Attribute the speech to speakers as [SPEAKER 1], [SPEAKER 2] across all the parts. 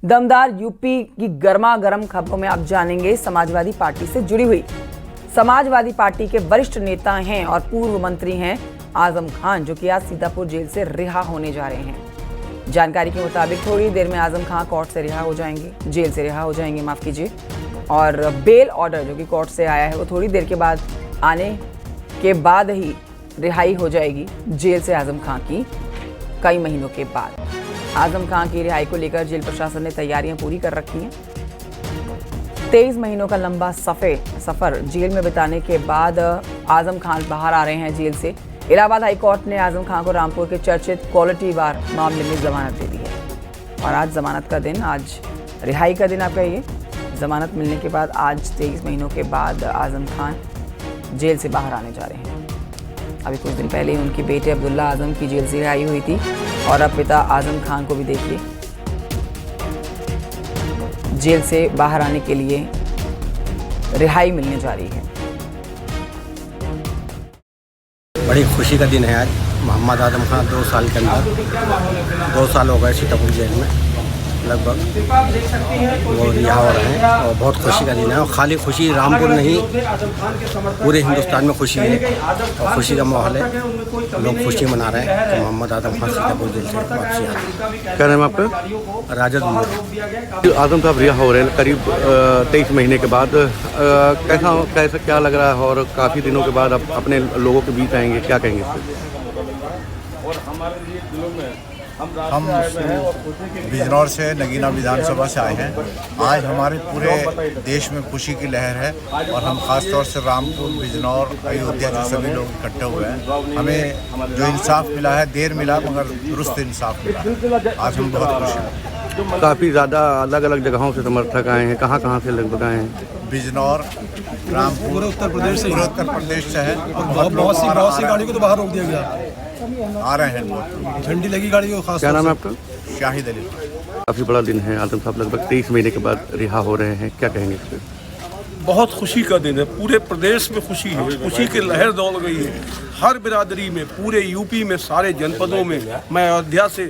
[SPEAKER 1] दमदार यूपी की गर्मा गर्म खबरों में आप जानेंगे समाजवादी पार्टी से जुड़ी हुई। समाजवादी पार्टी के वरिष्ठ नेता हैं और पूर्व मंत्री हैं आजम खान, जो कि आज सीतापुर जेल से रिहा होने जा रहे हैं। जानकारी के मुताबिक थोड़ी देर में आजम खान कोर्ट से रिहा हो जाएंगे, जेल से रिहा हो जाएंगे, माफ कीजिए। और बेल ऑर्डर जो कि कोर्ट से आया है वो थोड़ी देर के बाद आने के बाद ही रिहाई हो जाएगी जेल से आजम खान की, कई महीनों के बाद। आजम खान की रिहाई को लेकर जेल प्रशासन ने तैयारियां पूरी कर रखी हैं। 23 महीनों का लंबा सफर जेल में बिताने के बाद आजम खान बाहर आ रहे हैं जेल से। इलाहाबाद हाई कोर्ट ने आजम खान को रामपुर के चर्चित क्वालिटी वार मामले में जमानत दे दी है। और आज जमानत का दिन, आज रिहाई का दिन आप कहिए। जमानत मिलने के बाद आज 23 महीनों के बाद आजम खान जेल से बाहर आने जा रहे हैं। अभी कुछ दिन पहले ही उनके बेटे अब्दुल्ला आजम की जेल से रिहाई हुई थी और अब पिता आजम खान को भी देखिए जेल से बाहर आने के लिए रिहाई मिलने जा रही है।
[SPEAKER 2] बड़ी खुशी का दिन है आज। मोहम्मद आजम खान 2 साल के अंदर 2 साल हो गए सीतापुर जेल में लगभग, वो रिहा हो रहे हैं और बहुत खुशी का दिन है। और खाली खुशी रामपुर नहीं, पूरे हिंदुस्तान में खुशी है और खुशी का माहौल है। लोग खुशी मना रहे हैं कि मोहम्मद आजम खान सीतापुर जेल से वापसी आ रहे हैं।
[SPEAKER 3] क्या नाम है आपका?
[SPEAKER 2] राजद
[SPEAKER 3] आजम साहब रिहा हो रहे हैं करीब 23 महीने के बाद। कैसा क्या लग रहा है और काफ़ी दिनों के बाद अब अपने लोगों के बीच आएंगे, क्या कहेंगे इस पर?
[SPEAKER 4] हम बिजनौर से नगीना विधानसभा से आए हैं। आज हमारे पूरे देश में खुशी की लहर है और हम खास तौर से रामपुर, बिजनौर, अयोध्या के सभी लोग इकट्ठे हुए हैं। हमें जो इंसाफ मिला है, देर मिला मगर दुरुस्त इंसाफ मिला है। आज हम बहुत खुश हैं।
[SPEAKER 3] काफ़ी ज़्यादा अलग अलग जगहों से समर्थक आए हैं, कहाँ से लगभग आए हैं?
[SPEAKER 4] बिजनौर, रामपुर, उत्तर प्रदेश से है।
[SPEAKER 5] बहुत सी गाड़ी को तो बाहर रोक दिया गया।
[SPEAKER 4] आ रहे हैं बहुत।
[SPEAKER 5] झंडी लगी गाड़ी को खास।
[SPEAKER 3] क्या नाम है आपका?
[SPEAKER 4] शाहिद अली।
[SPEAKER 3] काफ़ी बड़ा दिन है। आजम साहब लगभग 23 महीने के बाद रिहा हो रहे हैं, क्या कहेंगे इस पर?
[SPEAKER 5] बहुत खुशी का दिन है। पूरे प्रदेश में खुशी है, खुशी की लहर दौड़ गई है हर बिरादरी में, पूरे यूपी में, सारे जनपदों में। मैं अयोध्या से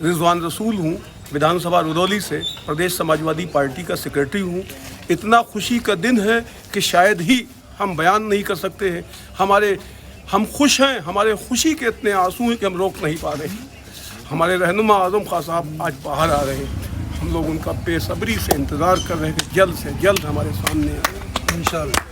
[SPEAKER 5] रिजवान रसूल हूँ, विधानसभा रुदौली से प्रदेश समाजवादी पार्टी का सेक्रेटरी हूँ। इतना खुशी का दिन है कि शायद ही हम बयान नहीं कर सकते हैं। हम खुश हैं, हमारे खुशी के इतने आंसू हैं कि हम रोक नहीं पा रहे। हमारे रहनुमा आजम खान साहब आज बाहर आ रहे हैं। हम लोग उनका बेसब्री से इंतज़ार कर रहे हैं कि जल्द से जल्द हमारे सामने आए इंशाल्लाह।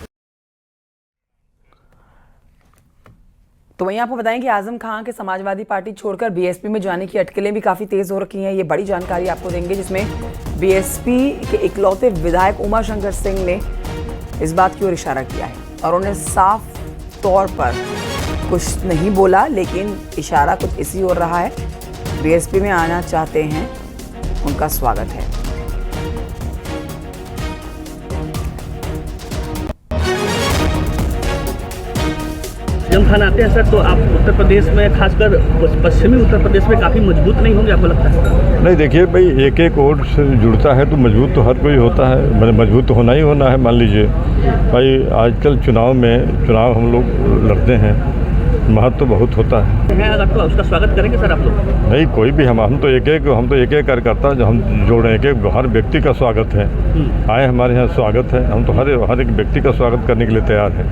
[SPEAKER 1] तो वहीं आपको बताएं कि आजम खान के समाजवादी पार्टी छोड़कर बीएसपी में जाने की अटकलें भी काफ़ी तेज़ हो रखी हैं। ये बड़ी जानकारी आपको देंगे, जिसमें बीएसपी के इकलौते विधायक उमा शंकर सिंह ने इस बात की ओर इशारा किया है और उन्हें साफ तौर पर कुछ नहीं बोला, लेकिन इशारा कुछ इसी ओर रहा है। बीएसपी में आना चाहते हैं, उनका स्वागत है।
[SPEAKER 6] आजम खान आते हैं सर, तो आप उत्तर प्रदेश में, खासकर पश्चिमी उत्तर प्रदेश में काफ़ी मजबूत नहीं होंगे, आपको लगता है?
[SPEAKER 7] नहीं, देखिए भाई, एक एक वोट से जुड़ता है तो मजबूत तो हर कोई होता है, मजबूत तो होना ही होना है। मान लीजिए भाई, आजकल चुनाव हम लोग लड़ते हैं, महत्व तो बहुत होता है।
[SPEAKER 6] अगर तो उसका स्वागत करेंगे सर आप लोग?
[SPEAKER 7] नहीं, कोई भी हम तो एक एक कार्यकर्ता जो हम जोड़े, हर व्यक्ति का स्वागत है। आए हमारे यहाँ स्वागत है, हम तो हर एक व्यक्ति का स्वागत करने के लिए तैयार हैं।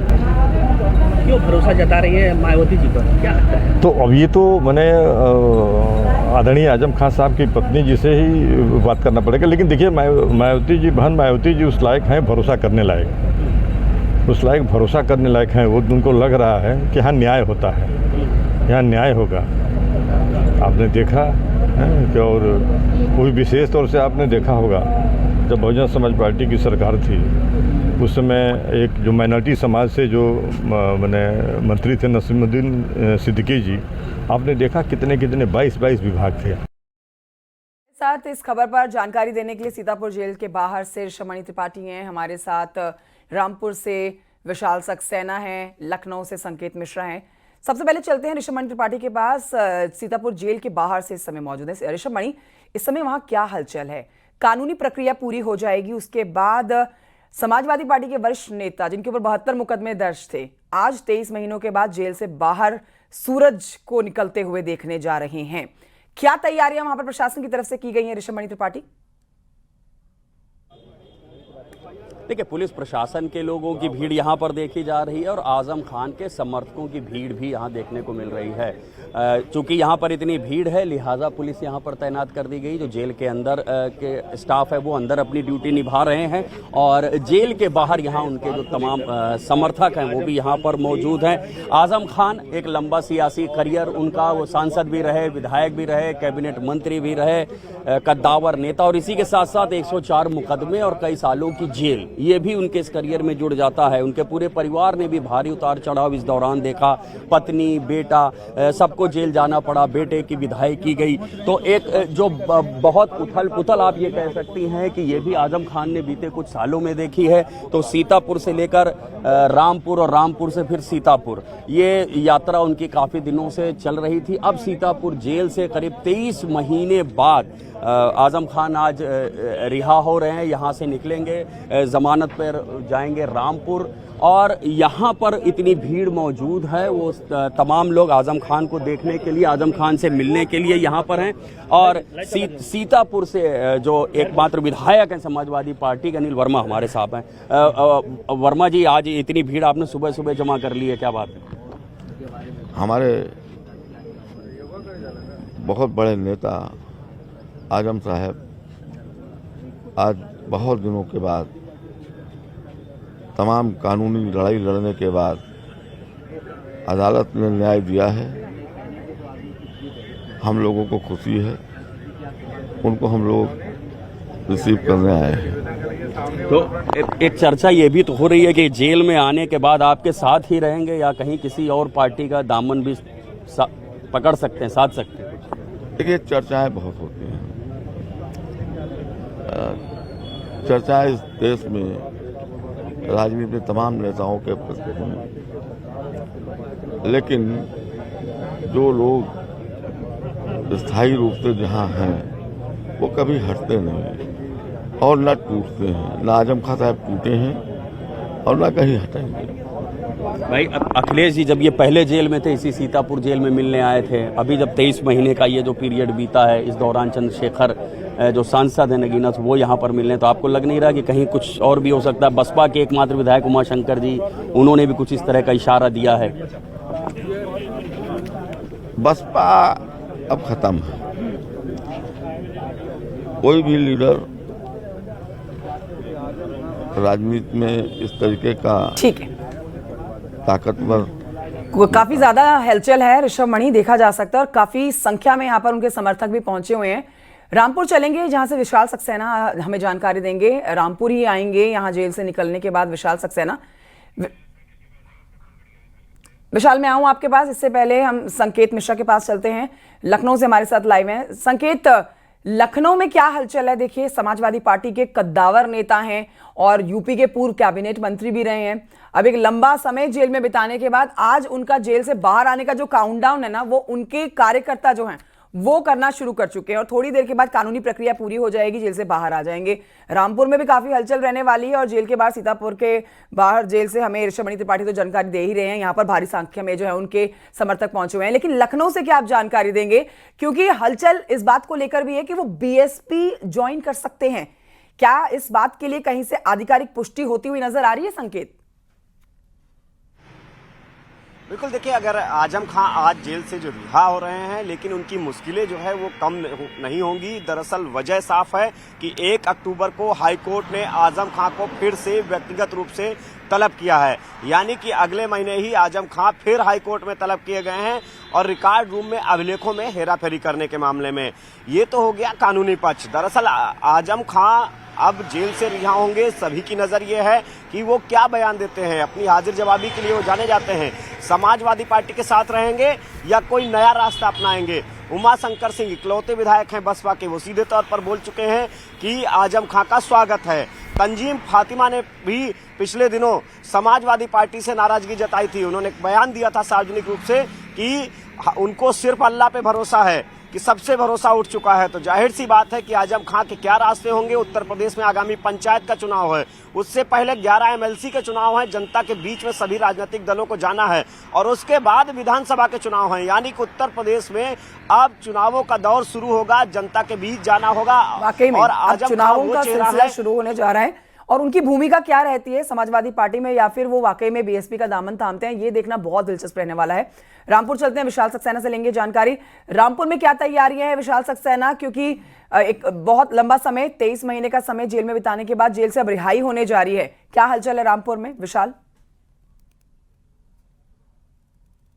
[SPEAKER 6] क्यों भरोसा जता रही है मायावती जी पर, क्या लगता है?
[SPEAKER 7] तो अब ये तो मैंने आदरणीय आजम खान साहब की पत्नी जी से ही बात करना पड़ेगा। लेकिन देखिए, मायावती जी, बहन मायावती जी उस लायक हैं, भरोसा करने लायक, उस लायक भरोसा करने लायक हैं। वो उनको लग रहा है कि यहाँ न्याय होता है, यहाँ न्याय होगा। आपने देखा है कि, और वो भी विशेष तौर से आपने देखा होगा जब बहुजन समाज पार्टी की सरकार थी, उस समय एक जो माइनॉरिटी समाज से जो मंत्री थे नसीमुद्दीन सिद्दीकी जी, आपने देखा कितने 22 विभाग थे।
[SPEAKER 1] साथ इस खबर पर जानकारी देने के लिए सीतापुर जेल के बाहर से ऋषभमणि त्रिपाठी हैं हमारे साथ, रामपुर से विशाल सक्सेना हैं, लखनऊ से संकेत मिश्रा हैं। सबसे पहले चलते हैं ऋषभमणि त्रिपाठी के पास। सीतापुर जेल के बाहर से इस समय मौजूद है ऋषभमणि। इस समय वहां क्या हलचल है? कानूनी प्रक्रिया पूरी हो जाएगी, उसके बाद समाजवादी पार्टी के वरिष्ठ नेता जिनके ऊपर 72 मुकदमे दर्ज थे, आज 23 महीनों के बाद जेल से बाहर सूरज को निकलते हुए देखने जा रहे हैं। क्या तैयारियां वहां पर प्रशासन की तरफ से की गई हैं ऋषभ मणि त्रिपाठी?
[SPEAKER 8] देखिए, पुलिस प्रशासन के लोगों की भीड़ यहाँ पर देखी जा रही है और आजम खान के समर्थकों की भीड़ भी यहाँ देखने को मिल रही है। चूंकि यहाँ पर इतनी भीड़ है, लिहाजा पुलिस यहाँ पर तैनात कर दी गई। जो जेल के अंदर के स्टाफ है वो अंदर अपनी ड्यूटी निभा रहे हैं और जेल के बाहर यहाँ उनके जो तमाम समर्थक हैं वो भी यहाँ पर मौजूद हैं। आजम खान एक लंबा सियासी करियर उनका, वो सांसद भी रहे, विधायक भी रहे, कैबिनेट मंत्री भी रहे, कद्दावर नेता, और इसी के साथ साथ 104 मुकदमे और कई सालों की जेल, ये भी उनके इस करियर में जुड़ जाता है। उनके पूरे परिवार ने भी भारी उतार चढ़ाव इस दौरान देखा। पत्नी, बेटा, सबको जेल जाना पड़ा, बेटे की विदाई की गई। तो एक जो बहुत उथल पुथल आप ये कह सकती हैं कि ये भी आजम खान ने बीते कुछ सालों में देखी है। तो सीतापुर से लेकर रामपुर और रामपुर से फिर सीतापुर, ये यात्रा उनकी काफ़ी दिनों से चल रही थी। अब सीतापुर जेल से करीब 23 महीने बाद आजम खान आज रिहा हो रहे हैं, यहाँ से निकलेंगे, जमानत पर जाएंगे रामपुर। और यहाँ पर इतनी भीड़ मौजूद है, वो तमाम लोग आजम खान को देखने के लिए, आजम खान से मिलने के लिए यहाँ पर हैं। और सीतापुर से जो एकमात्र विधायक हैं समाजवादी पार्टी के, अनिल वर्मा हमारे साथ हैं। वर्मा जी, आज इतनी भीड़ आपने सुबह सुबह जमा कर ली है, क्या बात है?
[SPEAKER 9] हमारे बहुत बड़े नेता आजम साहब आज बहुत दिनों के बाद, तमाम कानूनी लड़ाई लड़ने के बाद अदालत ने न्याय दिया है। हम लोगों को खुशी है, उनको हम लोग रिसीव करने आए हैं।
[SPEAKER 8] तो एक चर्चा ये भी तो हो रही है कि जेल में आने के बाद आपके साथ ही रहेंगे या कहीं किसी और पार्टी का दामन भी पकड़ सकते हैं, साध सकते हैं?
[SPEAKER 9] देखिए, चर्चाएं बहुत होती हैं। चर्चाएं इस देश में राजनीति में तमाम नेताओं के प्रति हैं, लेकिन जो लोग स्थायी रूप से जहां हैं वो कभी हटते नहीं और न टूटते हैं। न आजम खान साहब टूटे हैं और न कहीं हटेंगे।
[SPEAKER 8] भाई, अखिलेश जी जब ये पहले जेल में थे, इसी सीतापुर जेल में मिलने आए थे। अभी जब 23 महीने का ये जो पीरियड बीता है, इस दौरान चंद्रशेखर जो सांसद है नगीना, वो यहाँ पर मिलने, तो आपको लग नहीं रहा कि कहीं कुछ और भी हो सकता है? बसपा के एकमात्र विधायक उमाशंकर जी, उन्होंने भी कुछ इस तरह का इशारा दिया है।
[SPEAKER 9] बसपा अब खत्म है। कोई भी लीडर राजनीति में इस तरीके का
[SPEAKER 1] ठीक है,
[SPEAKER 9] ताकतवर,
[SPEAKER 1] काफी ज्यादा हलचल है ऋषभ मणि, देखा जा सकता है, और काफी संख्या में यहाँ पर उनके समर्थक भी पहुंचे हुए हैं। रामपुर चलेंगे, जहां से विशाल सक्सेना हमें जानकारी देंगे। रामपुर ही आएंगे यहाँ जेल से निकलने के बाद विशाल सक्सेना। विशाल, मैं आऊं आपके पास, इससे पहले हम संकेत मिश्रा के पास चलते हैं, लखनऊ से हमारे साथ लाइव हैं। संकेत, लखनऊ में क्या हलचल है? देखिए, समाजवादी पार्टी के कद्दावर नेता हैं और यूपी के पूर्व कैबिनेट मंत्री भी रहे हैं। अब एक लंबा समय जेल में बिताने के बाद आज उनका जेल से बाहर आने का जो काउंटडाउन है ना, वो उनके कार्यकर्ता जो हैं वो करना शुरू कर चुके हैं और थोड़ी देर के बाद कानूनी प्रक्रिया पूरी हो जाएगी, जेल से बाहर आ जाएंगे। रामपुर में भी काफी हलचल रहने वाली है और जेल के बाहर, सीतापुर के बाहर जेल से हमें ऋषभ मणि त्रिपाठी तो जानकारी दे ही रहे हैं। यहाँ पर भारी संख्या में जो है उनके समर्थक पहुंचे हुए हैं, लेकिन लखनऊ से क्या आप जानकारी देंगे? क्योंकि हलचल इस बात को लेकर भी है कि वो बीएसपी ज्वाइन कर सकते हैं। क्या इस बात के लिए कहीं से आधिकारिक पुष्टि होती हुई नजर आ रही है? संकेत?
[SPEAKER 10] बिल्कुल, देखिए, अगर आजम खान आज जेल से जो रिहा हो रहे हैं, लेकिन उनकी मुश्किलें जो है वो कम नहीं होंगी। दरअसल वजह साफ है कि 1 अक्टूबर को हाई कोर्ट ने आजम खान को फिर से व्यक्तिगत रूप से तलब किया है, यानी कि अगले महीने ही आजम खान फिर हाई कोर्ट में तलब किए गए हैं और रिकॉर्ड रूम में अभिलेखों में हेराफेरी करने के मामले में। ये तो हो गया कानूनी पक्ष। दरअसल आजम खान अब जेल से रिहा होंगे। सभी की नजर ये है कि वो क्या बयान देते हैं, अपनी हाजिर जवाबी के लिए वो जाने जाते हैं। समाजवादी पार्टी के साथ रहेंगे या कोई नया रास्ता अपनाएंगे? उमाशंकर सिंह इकलौते विधायक हैं बसपा के, वो सीधे तौर पर बोल चुके हैं कि आजम खान का स्वागत है। तंजीम फातिमा ने भी पिछले दिनों समाजवादी पार्टी से नाराजगी जताई थी। उन्होंने एक बयान दिया था सार्वजनिक रूप से कि उनको सिर्फ अल्लाह पे भरोसा है, कि सबसे भरोसा उठ चुका है। तो जाहिर सी बात है कि आजम खां के क्या रास्ते होंगे। उत्तर प्रदेश में आगामी पंचायत का चुनाव है, उससे पहले 11 एमएलसी के चुनाव हैं, जनता के बीच में सभी राजनीतिक दलों को जाना है और उसके बाद विधानसभा के चुनाव हैं। यानी कि उत्तर प्रदेश में अब चुनावों का दौर शुरू होगा, जनता के बीच जाना होगा।
[SPEAKER 1] वाकई में
[SPEAKER 10] और
[SPEAKER 1] अब
[SPEAKER 10] आजम खां
[SPEAKER 1] चुनावों
[SPEAKER 10] वो
[SPEAKER 1] का
[SPEAKER 10] चेहरा
[SPEAKER 1] सिलसिला
[SPEAKER 10] है।
[SPEAKER 1] शुरू होने जा रहा है और उनकी भूमिका क्या रहती है समाजवादी पार्टी में, या फिर वो वाकई में बीएसपी का दामन थामते हैं, ये देखना बहुत दिलचस्प रहने वाला है। रामपुर चलते हैं, विशाल सक्सेना से लेंगे जानकारी। रामपुर में क्या तैयारियां हैं विशाल सक्सेना, क्योंकि एक बहुत लंबा समय 23 महीने का समय जेल में बिताने के बाद जेल से अब रिहाई होने जा रही है, क्या हलचल है रामपुर में विशाल?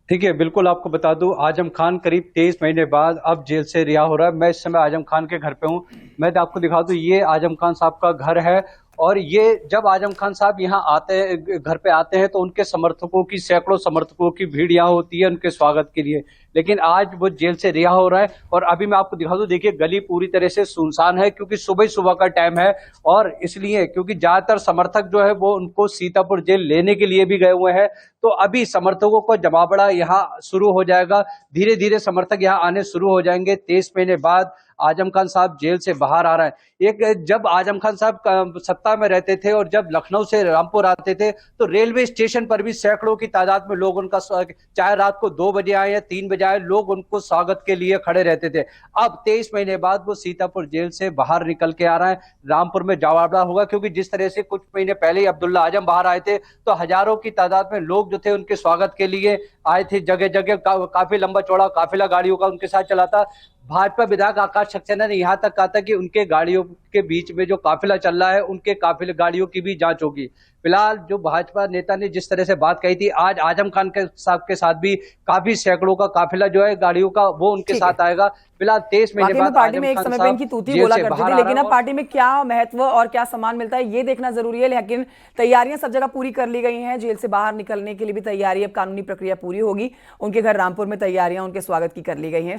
[SPEAKER 11] ठीक है, बिल्कुल आपको बता दूं, आजम खान करीब 23 महीने बाद अब जेल से रिहा हो रहा है। मैं इस समय आजम खान के घर पे हूं। मैं आपको दिखा दूं, ये आजम खान साहब का घर है और ये जब आजम खान साहब यहाँ आते हैं, घर पे आते हैं, तो उनके समर्थकों की, सैकड़ों समर्थकों की भीड़ यहाँ होती है उनके स्वागत के लिए। लेकिन आज वो जेल से रिहा हो रहा है और अभी मैं आपको दिखा दूं, देखिए गली पूरी तरह से सुनसान है क्योंकि सुबह सुबह का टाइम है और इसलिए क्योंकि ज्यादातर समर्थक जो है वो उनको सीतापुर जेल लेने के लिए भी गए हुए हैं। तो अभी समर्थकों को जमावड़ा यहाँ शुरू हो जाएगा, धीरे धीरे समर्थक यहाँ आने शुरू हो जाएंगे। 23 महीने बाद आजम खान साहब जेल से बाहर आ रहे हैं। एक जब आजम खान साहब सत्ता में रहते थे और जब लखनऊ से रामपुर आते थे तो रेलवे स्टेशन पर भी सैकड़ों की तादाद में लोग उनका, चाहे रात को 2 बजे आए या 3 बजे आए, लोग उनको स्वागत के लिए खड़े रहते थे। अब 23 महीने बाद वो सीतापुर जेल से बाहर निकल के आ रहे हैं। रामपुर में जमावड़ा होगा क्योंकि जिस तरह से कुछ महीने पहले ही अब्दुल्ला आजम बाहर आए थे तो हजारों की तादाद में लोग जो थे उनके स्वागत के लिए आए थे। जगह जगह काफी लंबा चौड़ा काफिला गाड़ियों का उनके साथ चला था। भाजपा विधायक आकाश सक्सेना ने यहाँ तक कहा था कि उनके गाड़ियों के बीच में जो काफिला चल रहा है उनके काफिले गाड़ियों की भी जांच होगी। फिलहाल जो भाजपा नेता ने जिस तरह से बात कही थी, आज आजम खान के साहब के साथ भी काफी सैकड़ों का काफिला जो है गाड़ियों का वो उनके साथ आएगा। फिलहाल 23 महीने बाद
[SPEAKER 1] पार्टी में एक समय पे इनकी तूती बोला करती थी, लेकिन अब पार्टी में क्या महत्व और क्या सम्मान मिलता है ये देखना जरूरी है। लेकिन तैयारियां सब जगह पूरी कर ली गई हैं, जेल से बाहर निकलने के लिए भी तैयारी, अब कानूनी प्रक्रिया पूरी होगी। उनके घर रामपुर में तैयारियां उनके स्वागत की कर ली गई हैं।